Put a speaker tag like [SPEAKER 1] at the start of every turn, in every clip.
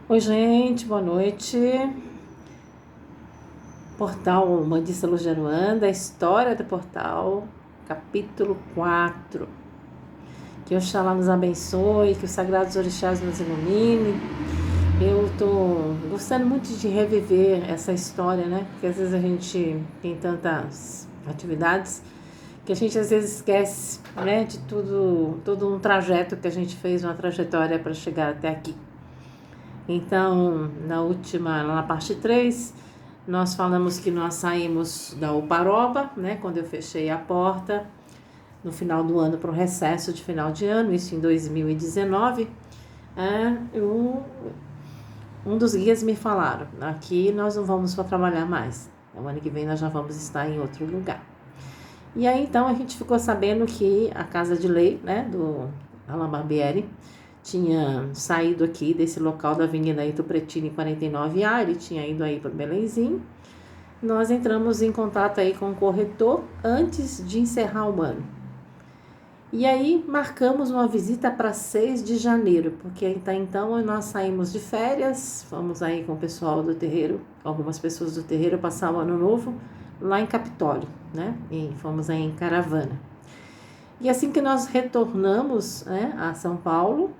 [SPEAKER 1] Oi, gente, boa noite. Portal Bandista Luz de Aruanda, História do Portal, capítulo 4. Que Oxalá nos abençoe, que os sagrados orixás nos ilumine. Eu tô gostando muito de reviver essa história, né? Porque às vezes a gente tem tantas atividades que a gente às vezes esquece, né, de todo um trajeto que a gente fez, uma trajetória para chegar até aqui. Então, na parte 3, nós falamos que nós saímos da Uparoba, né, quando eu fechei a porta no final do ano para o recesso de final de ano, isso em 2019. Um dos guias me falaram, aqui nós não vamos para trabalhar mais, o ano que vem nós já vamos estar em outro lugar. E aí então a gente ficou sabendo que a Casa de Lei, né, do Alain Barbieri, tinha saído aqui desse local da Avenida Ito Pretini 49A, ele tinha ido aí para Belenzinho. Nós entramos em contato aí com o corretor antes de encerrar o ano. E aí marcamos uma visita para 6 de janeiro, porque até então nós saímos de férias, fomos aí com o pessoal do terreiro, algumas pessoas do terreiro passar o ano novo lá em Capitólio, né? E fomos aí em caravana. E assim que nós retornamos, né, a São Paulo,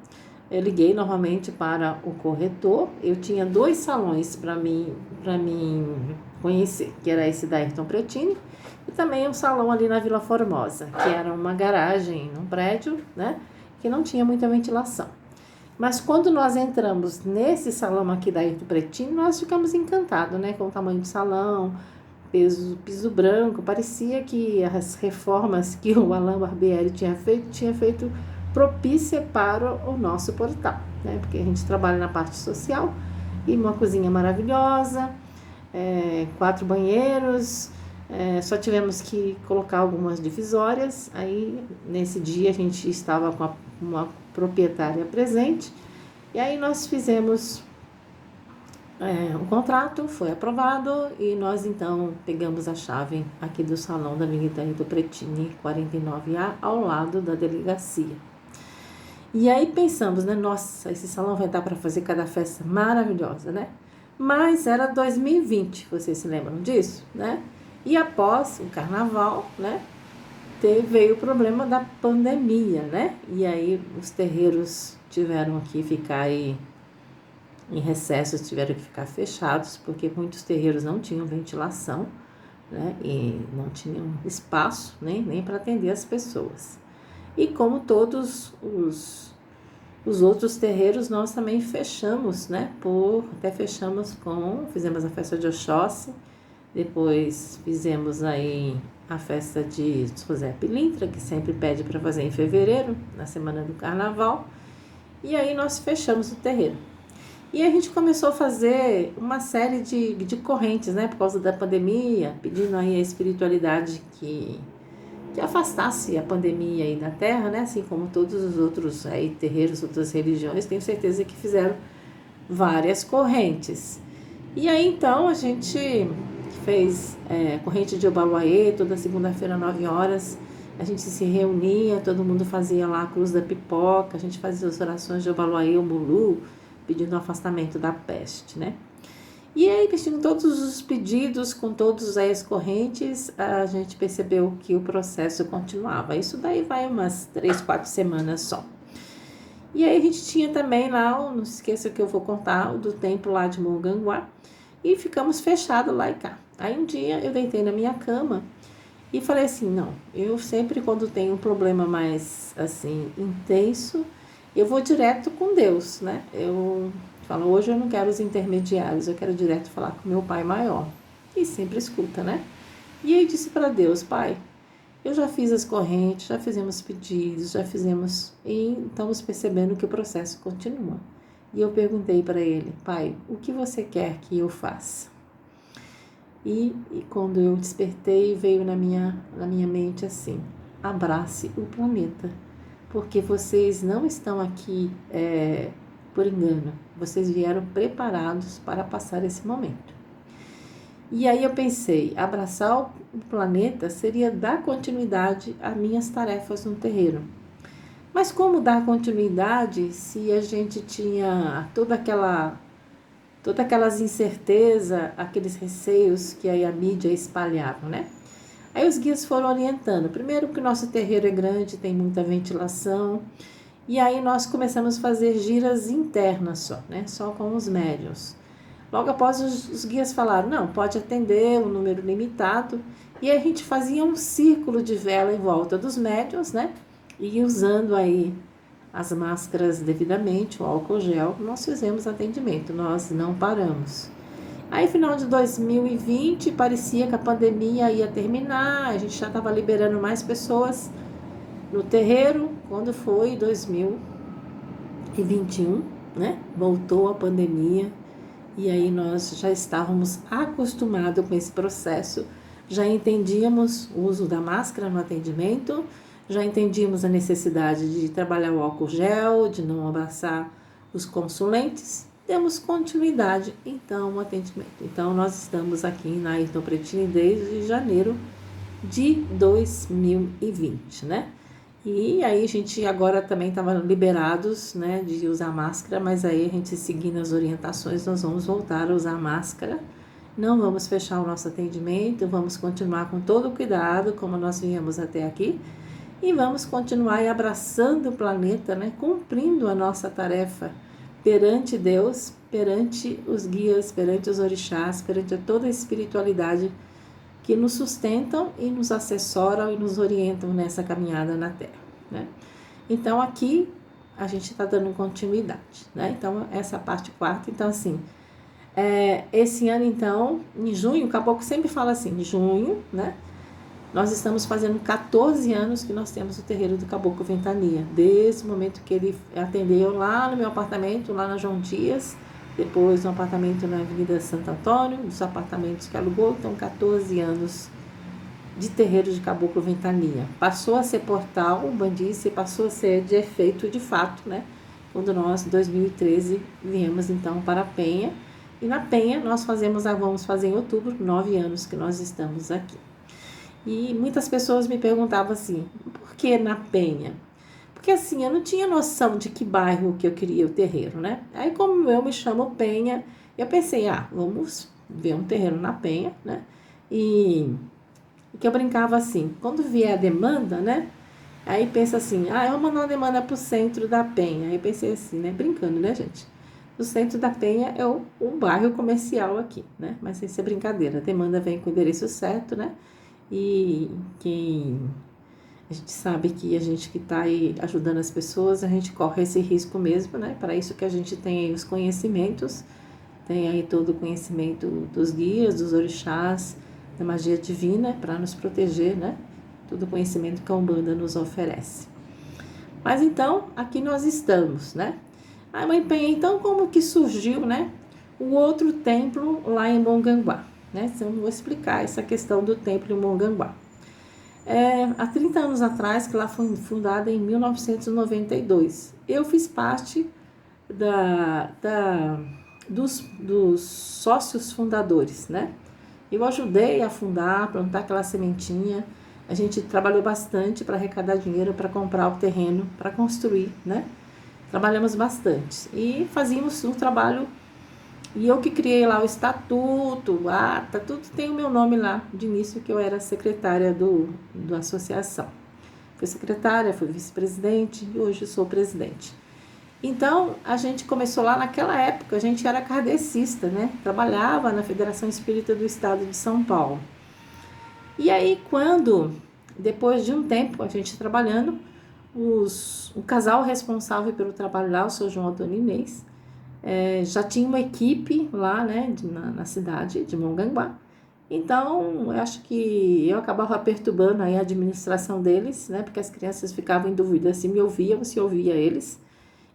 [SPEAKER 1] eu liguei novamente para o corretor. Eu tinha 2 salões para mim conhecer, que era esse da Ayrton Pretini e também um salão ali na Vila Formosa, que era uma garagem num prédio, né, que não tinha muita ventilação. Mas quando nós entramos nesse salão aqui da Ayrton Pretini, nós ficamos encantados, né, com o tamanho do salão, piso branco. Parecia que as reformas que o Alain Barbieri tinha feito propícia para o nosso portal, né? Porque a gente trabalha na parte social e uma cozinha maravilhosa, 4 banheiros, só tivemos que colocar algumas divisórias. Aí nesse dia a gente estava com uma proprietária presente e aí nós fizemos um contrato, foi aprovado e nós então pegamos a chave aqui do salão da Avenida Ito Pretini 49A ao lado da delegacia. E aí pensamos, né? Nossa, esse salão vai dar para fazer cada festa maravilhosa, né? Mas era 2020, vocês se lembram disso, né? E após o carnaval, né? Veio o problema da pandemia, né? E aí os terreiros tiveram que ficar aí em recessos, tiveram que ficar fechados, porque muitos terreiros não tinham ventilação, né? E não tinham espaço nem para atender as pessoas. E como todos os outros terreiros, nós também fechamos, né? Até fizemos a festa de Oxóssi, depois fizemos aí a festa de José Pilintra, que sempre pede para fazer em fevereiro, na semana do carnaval, e aí nós fechamos o terreiro. E a gente começou a fazer uma série de correntes, né? Por causa da pandemia, pedindo aí a espiritualidade que afastasse a pandemia aí da Terra, né? Assim como todos os outros aí, terreiros, outras religiões, tenho certeza que fizeram várias correntes. E aí então a gente fez corrente de Obaluayê, toda segunda-feira, 9 horas, a gente se reunia, todo mundo fazia lá a cruz da pipoca, a gente fazia as orações de Obaluayê, o Mulu, pedindo o afastamento da peste, né? E aí, pedindo todos os pedidos, com todas as correntes, a gente percebeu que o processo continuava. Isso daí vai umas 3, 4 semanas só. E aí a gente tinha também lá, não se esqueça que eu vou contar, o do templo lá de Mongaguá, e ficamos fechados lá e cá. Aí um dia eu deitei na minha cama e falei assim, não, eu sempre quando tenho um problema mais, assim, intenso, eu vou direto com Deus, né? Eu falo, hoje eu não quero os intermediários, eu quero direto falar com meu Pai maior. E sempre escuta, né? E aí disse para Deus, Pai, eu já fiz as correntes, já fizemos pedidos, e estamos percebendo que o processo continua. E eu perguntei para ele, Pai, o que você quer que eu faça? E quando eu despertei, veio na minha mente assim, abrace o planeta, porque vocês não estão aqui por engano, vocês vieram preparados para passar esse momento. E aí eu pensei, abraçar o planeta seria dar continuidade às minhas tarefas no terreiro. Mas como dar continuidade se a gente tinha toda aquela todas aquelas incertezas, aqueles receios que aí a mídia espalhava, né? Aí os guias foram orientando. Primeiro que o nosso terreiro é grande, tem muita ventilação. E aí nós começamos a fazer giras internas só, né? Só com os médiuns. Logo após os guias falaram, não, pode atender um número limitado. E a gente fazia um círculo de vela em volta dos médiuns, né? E usando aí as máscaras devidamente, o álcool gel, nós fizemos atendimento, nós não paramos. Aí, final de 2020, parecia que a pandemia ia terminar, a gente já estava liberando mais pessoas no terreiro. Quando foi 2021, né? Voltou a pandemia e aí nós já estávamos acostumados com esse processo, já entendíamos o uso da máscara no atendimento, já entendíamos a necessidade de trabalhar o álcool gel, de não abraçar os consulentes. Demos continuidade, então, ao atendimento. Então, nós estamos aqui na Ayrton Pretini desde janeiro de 2020, né? E aí a gente agora também estava liberados, né, de usar máscara, mas aí a gente seguindo as orientações, nós vamos voltar a usar máscara. Não vamos fechar o nosso atendimento, vamos continuar com todo o cuidado, como nós viemos até aqui. E vamos continuar abraçando o planeta, né, cumprindo a nossa tarefa perante Deus, perante os guias, perante os orixás, perante toda a espiritualidade que nos sustentam e nos assessoram e nos orientam nessa caminhada na Terra, né? Então, aqui a gente está dando continuidade, né? Então, essa parte quarta. Então, assim, esse ano, então, em junho, o Caboclo sempre fala assim, em junho, né? Nós estamos fazendo 14 anos que nós temos o terreiro do Caboclo Ventania, desde o momento que ele atendeu lá no meu apartamento, lá na João Dias, depois um apartamento na Avenida Santo Antônio, dos apartamentos que alugou. Então 14 anos de terreiro de Caboclo Ventania. Passou a ser portal, Bandice, passou a ser de efeito de fato, né? Quando nós, em 2013, viemos então para a Penha. E na Penha nós vamos fazer em outubro, 9 anos que nós estamos aqui. E muitas pessoas me perguntavam assim, por que na Penha? Porque assim, eu não tinha noção de que bairro que eu queria o terreiro, né? Aí como eu me chamo Penha, eu pensei, vamos ver um terreiro na Penha, né? E que eu brincava assim, quando vier a demanda, né? Aí pensa assim, eu vou mandar uma demanda pro centro da Penha. Aí pensei assim, né? Brincando, né, gente? O centro da Penha é o bairro comercial aqui, né? Mas sem ser brincadeira, a demanda vem com o endereço certo, né? E a gente sabe que a gente que está aí ajudando as pessoas, a gente corre esse risco mesmo, né? Para isso que a gente tem aí os conhecimentos, tem aí todo o conhecimento dos guias, dos orixás, da magia divina, para nos proteger, né? Todo o conhecimento que a Umbanda nos oferece. Mas então, aqui nós estamos, né? Mãe Penha, então como que surgiu, né? O outro templo lá em Mongaguá, né? Então, eu vou explicar essa questão do templo em Mongaguá. Há 30 anos atrás, que lá foi fundada em 1992. Eu fiz parte dos sócios fundadores, né? Eu ajudei a fundar, a plantar aquela sementinha. A gente trabalhou bastante para arrecadar dinheiro, para comprar o terreno, para construir, né? Trabalhamos bastante e fazíamos um trabalho. E eu que criei lá o estatuto, a ata, tudo tem o meu nome lá, de início que eu era secretária da associação. Fui secretária, fui vice-presidente e hoje sou presidente. Então, a gente começou lá naquela época, a gente era kardecista, né? Trabalhava na Federação Espírita do Estado de São Paulo. E aí, depois de um tempo, a gente trabalhando, o casal responsável pelo trabalho lá, o seu João Antônio Inês, já tinha uma equipe lá, né, na cidade de Mongaguá. Então, eu acho que eu acabava perturbando aí a administração deles, né, porque as crianças ficavam em dúvida se me ouviam, se ouvia eles.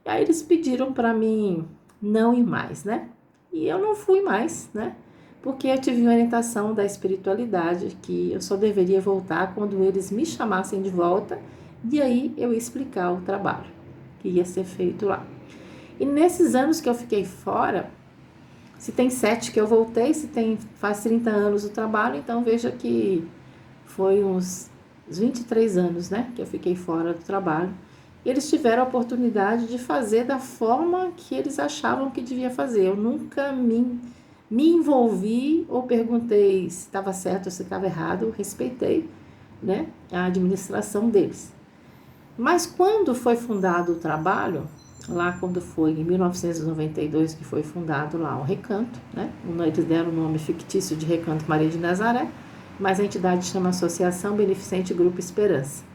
[SPEAKER 1] E aí eles pediram para mim não ir mais, né? E eu não fui mais, né? Porque eu tive uma orientação da espiritualidade que eu só deveria voltar quando eles me chamassem de volta, e aí eu ia explicar o trabalho que ia ser feito lá. E nesses anos que eu fiquei fora, se tem 7 que eu voltei, faz 30 anos o trabalho, então veja que foi uns 23 anos, né, que eu fiquei fora do trabalho. eles tiveram a oportunidade de fazer da forma que eles achavam que devia fazer. Eu nunca me envolvi ou perguntei se estava certo ou se estava errado, eu respeitei, né, a administração deles. Mas quando foi fundado o trabalho, lá quando foi em 1992 que foi fundado lá o Recanto, né, eles deram o nome fictício de Recanto Maria de Nazaré, mas a entidade chama Associação Beneficente Grupo Esperança.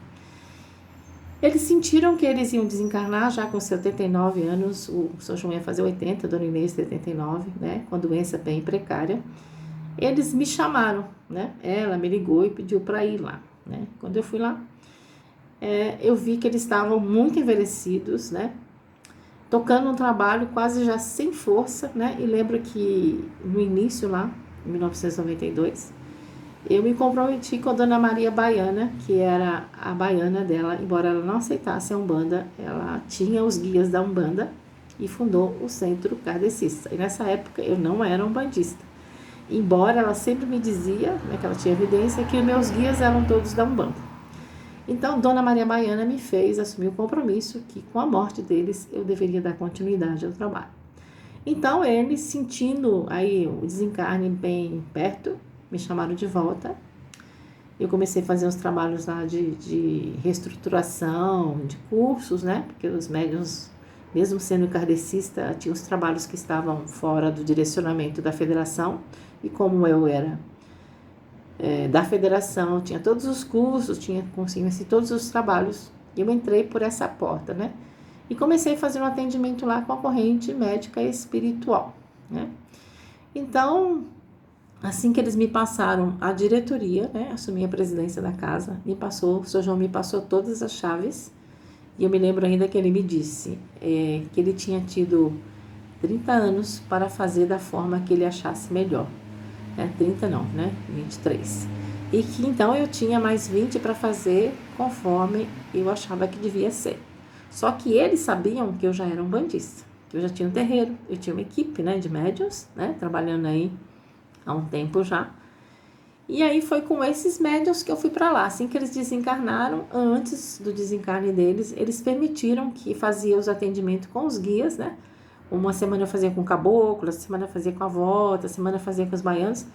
[SPEAKER 1] Eles sentiram que eles iam desencarnar já com 79 anos, o São João ia fazer 80, a Dona Inês 79, né, com a doença bem precária. Eles me chamaram, né, ela me ligou e pediu para ir lá, né. Quando eu fui lá, eu vi que eles estavam muito envelhecidos, né, tocando um trabalho quase já sem força, né, e lembro que no início lá, em 1992, eu me comprometi com a Dona Maria Baiana, que era a baiana dela, embora ela não aceitasse a Umbanda, ela tinha os guias da Umbanda e fundou o Centro Kardecista. E nessa época eu não era umbandista, embora ela sempre me dizia, né, que ela tinha evidência, que meus guias eram todos da Umbanda. Então, Dona Maria Baiana me fez assumir o compromisso que com a morte deles eu deveria dar continuidade ao trabalho. Então, eles, sentindo aí o desencarne bem perto, me chamaram de volta. Eu comecei a fazer uns trabalhos lá de reestruturação, de cursos, né? Porque os médiuns, mesmo sendo kardecista, tinham os trabalhos que estavam fora do direcionamento da federação. E como eu era da federação, tinha todos os cursos, tinha consciência de todos os trabalhos, eu entrei por essa porta, né? E comecei a fazer um atendimento lá com a corrente médica e espiritual, né? Então, assim que eles me passaram a diretoria, né, assumi a presidência da casa, o Sr. João me passou todas as chaves, e eu me lembro ainda que ele me disse que ele tinha tido 30 anos para fazer da forma que ele achasse melhor. 30 não, né, 23. E que então eu tinha mais 20 para fazer conforme eu achava que devia ser. Só que eles sabiam que eu já era umbandista, que eu já tinha um terreiro, eu tinha uma equipe, né, de médiuns, né, trabalhando aí há um tempo já. E aí foi com esses médiuns que eu fui para lá. Assim que eles desencarnaram, antes do desencarne deles, eles permitiram que fazia os atendimentos com os guias, né? Uma semana eu fazia com o caboclo, outra semana eu fazia com a avó, outra semana eu fazia com os baianos.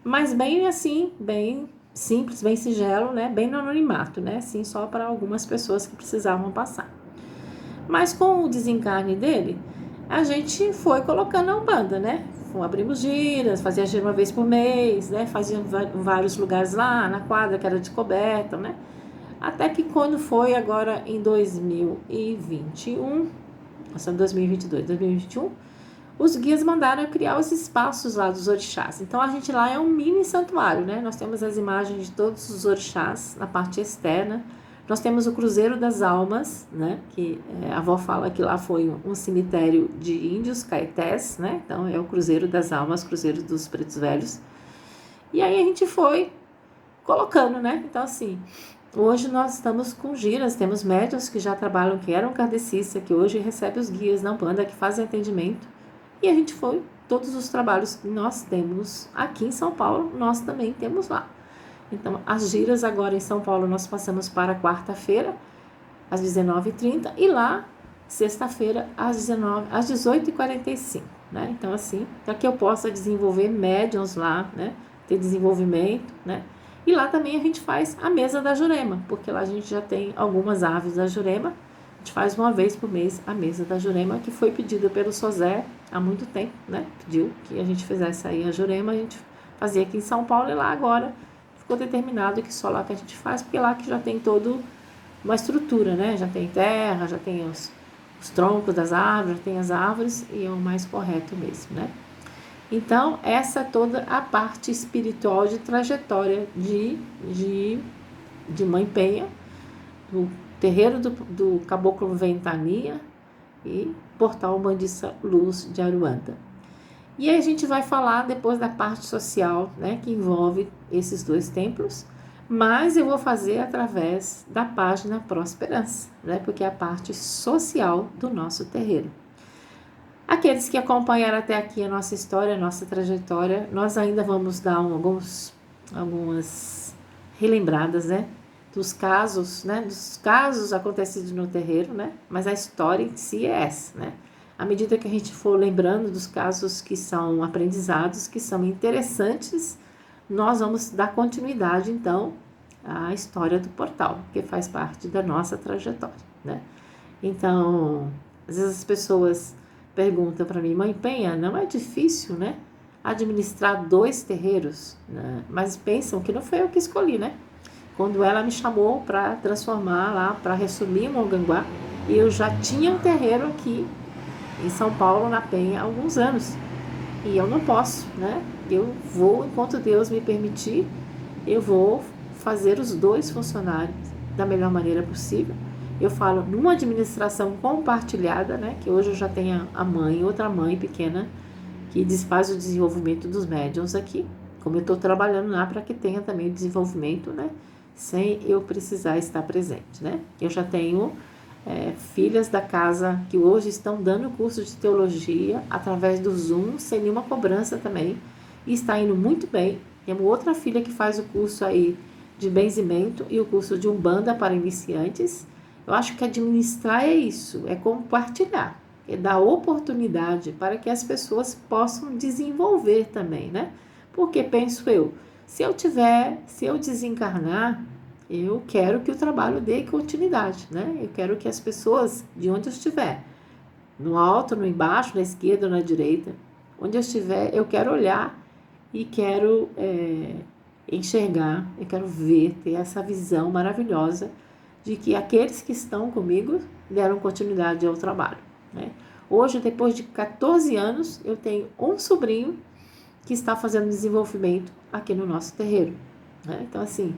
[SPEAKER 1] Mas bem assim, bem simples, bem singelo, né? Bem no anonimato, né? Assim, só para algumas pessoas que precisavam passar. Mas com o desencarne dele, a gente foi colocando a Umbanda, né? Abrimos giras, fazia gira uma vez por mês, né? Fazia em vários lugares lá, na quadra que era de coberta, né? Até que quando foi agora em 2021, 2022, 2021, os guias mandaram criar os espaços lá dos orixás. Então a gente lá é um mini santuário, né? Nós temos as imagens de todos os orixás na parte externa. Nós temos o Cruzeiro das Almas, né? Que a avó fala que lá foi um cemitério de índios caetés, né? Então é o Cruzeiro das Almas, Cruzeiro dos Pretos Velhos. E aí a gente foi colocando, né? Então assim, hoje nós estamos com giras, temos médiuns que já trabalham, que eram kardecistas, que hoje recebem os guias na Umbanda, que fazem atendimento. E a gente foi, todos os trabalhos que nós temos aqui em São Paulo, nós também temos lá. Então, as giras agora em São Paulo nós passamos para quarta-feira, às 19h30, e lá, sexta-feira, às 18h45, né? Então, assim, para que eu possa desenvolver médiuns lá, né? Ter desenvolvimento, né? E lá também a gente faz a mesa da Jurema, porque lá a gente já tem algumas aves da Jurema. A gente faz uma vez por mês a mesa da Jurema, que foi pedida pelo Sozé há muito tempo, né? Pediu que a gente fizesse aí a Jurema, a gente fazia aqui em São Paulo, e lá agora ficou determinado que só lá que a gente faz, porque lá que já tem toda uma estrutura, né? Já tem terra, já tem os troncos das árvores, já tem as árvores, e é o mais correto mesmo, né? Então, essa é toda a parte espiritual de trajetória de Mãe Penha, do terreiro do Caboclo Ventania e Portal Umbandista Luz de Aruanda. E aí a gente vai falar depois da parte social, né, que envolve esses dois templos, mas eu vou fazer através da página Prosperança, né, porque é a parte social do nosso terreiro. Aqueles que acompanharam até aqui a nossa história, a nossa trajetória, nós ainda vamos dar algumas relembradas, né, dos casos, né? Dos casos acontecidos no terreiro, né? Mas a história em si é essa, né? À medida que a gente for lembrando dos casos que são aprendizados, que são interessantes, nós vamos dar continuidade, então, à história do portal, que faz parte da nossa trajetória, né? Então, às vezes as pessoas perguntam para mim, mãe Penha, não é difícil, né? Administrar 2 terreiros, né? Mas pensam que não foi eu que escolhi, né? Quando ela me chamou para transformar lá, para resumir Mongaguá, e eu já tinha um terreiro aqui em São Paulo, na Penha, há alguns anos. E eu não posso, né? Eu vou, enquanto Deus me permitir, eu vou fazer os 2 funcionarem da melhor maneira possível. Eu falo numa administração compartilhada, né? Que hoje eu já tenho a mãe, outra mãe pequena, que faz o desenvolvimento dos médiuns aqui. Como eu estou trabalhando lá para que tenha também o desenvolvimento, né? Sem eu precisar estar presente, né? Eu já tenho filhas da casa que hoje estão dando curso de teologia através do Zoom, sem nenhuma cobrança também, e está indo muito bem. Temos outra filha que faz o curso aí de benzimento e o curso de Umbanda para iniciantes. Eu acho que administrar é isso, é compartilhar, é dar oportunidade para que as pessoas possam desenvolver também, né? Porque penso eu, se eu desencarnar, eu quero que o trabalho dê continuidade, né? Eu quero que as pessoas, de onde eu estiver, no alto, no embaixo, na esquerda ou na direita, onde eu estiver, eu quero olhar e quero enxergar, eu quero ver, ter essa visão maravilhosa de que aqueles que estão comigo deram continuidade ao trabalho, né? Hoje, depois de 14 anos, eu tenho um sobrinho que está fazendo desenvolvimento aqui no nosso terreiro, né? Então, assim,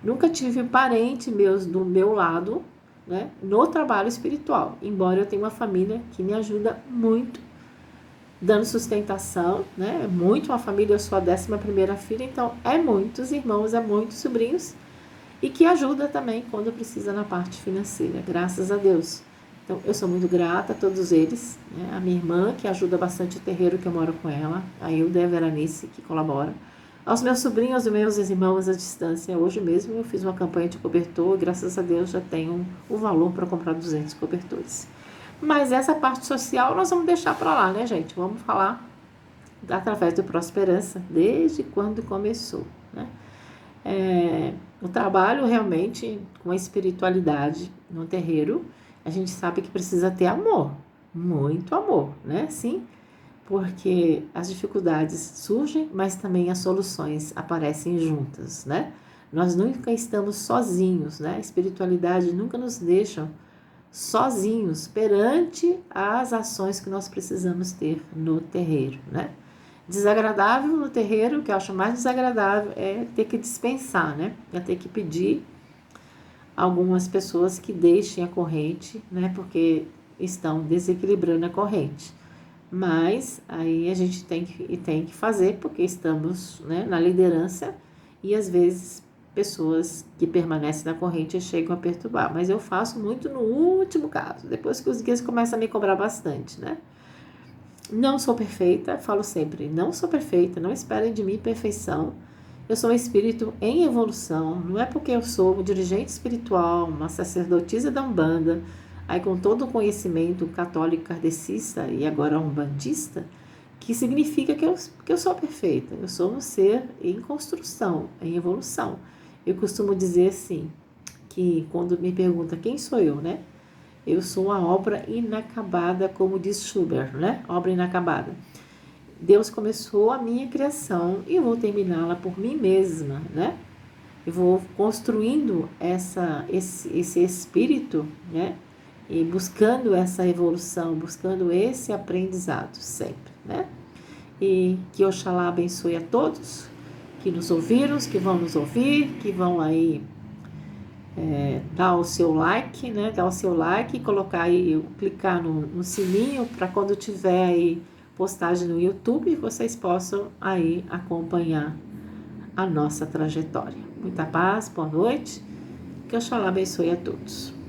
[SPEAKER 1] nunca tive parente meus do meu lado, né, no trabalho espiritual, embora eu tenha uma família que me ajuda muito, dando sustentação, né? É muito uma família, eu sou a 11ª filha, então é muitos irmãos, é muitos sobrinhos, e que ajuda também quando precisa na parte financeira, graças a Deus. Então, eu sou muito grata a todos eles, né? A minha irmã, que ajuda bastante o terreiro que eu moro com ela, a Hilda e a Veranice, que colabora. Aos meus sobrinhos e meus irmãos à distância, hoje mesmo eu fiz uma campanha de cobertor, e graças a Deus já tenho o valor para comprar 200 cobertores. Mas essa parte social nós vamos deixar para lá, né, gente? Vamos falar através do Prosperança, desde quando começou, né? O trabalho realmente com a espiritualidade no terreiro, a gente sabe que precisa ter amor, muito amor, né? Sim, porque as dificuldades surgem, mas também as soluções aparecem juntas, né? Nós nunca estamos sozinhos, né? A espiritualidade nunca nos deixa sozinhos perante as ações que nós precisamos ter no terreiro, né? Desagradável no terreiro, o que eu acho mais desagradável é ter que dispensar, né? É ter que pedir algumas pessoas que deixem a corrente, né? Porque estão desequilibrando a corrente. Mas aí a gente tem que fazer porque estamos, né, na liderança e às vezes pessoas que permanecem na corrente chegam a perturbar. Mas eu faço muito no último caso, depois que os guias começam a me cobrar bastante, né? Não sou perfeita, falo sempre, não sou perfeita, não esperem de mim perfeição. Eu sou um espírito em evolução, não é porque eu sou um dirigente espiritual, uma sacerdotisa da Umbanda, aí com todo o conhecimento católico kardecista e agora umbandista, que significa que eu sou perfeita. Eu sou um ser em construção, em evolução. Eu costumo dizer assim, que quando me pergunta quem sou eu, né? Eu sou uma obra inacabada, como diz Schubert, né? Obra inacabada. Deus começou a minha criação e eu vou terminá-la por mim mesma, né? Eu vou construindo esse espírito, né? E buscando essa evolução, buscando esse aprendizado sempre, né? E que Oxalá abençoe a todos que nos ouviram, que vão nos ouvir, que vão aí dar o seu like, né? Dar o seu like e colocar aí, clicar no sininho para quando tiver aí postagem no YouTube, vocês possam aí acompanhar a nossa trajetória. Muita paz, boa noite, que Oxalá abençoe a todos.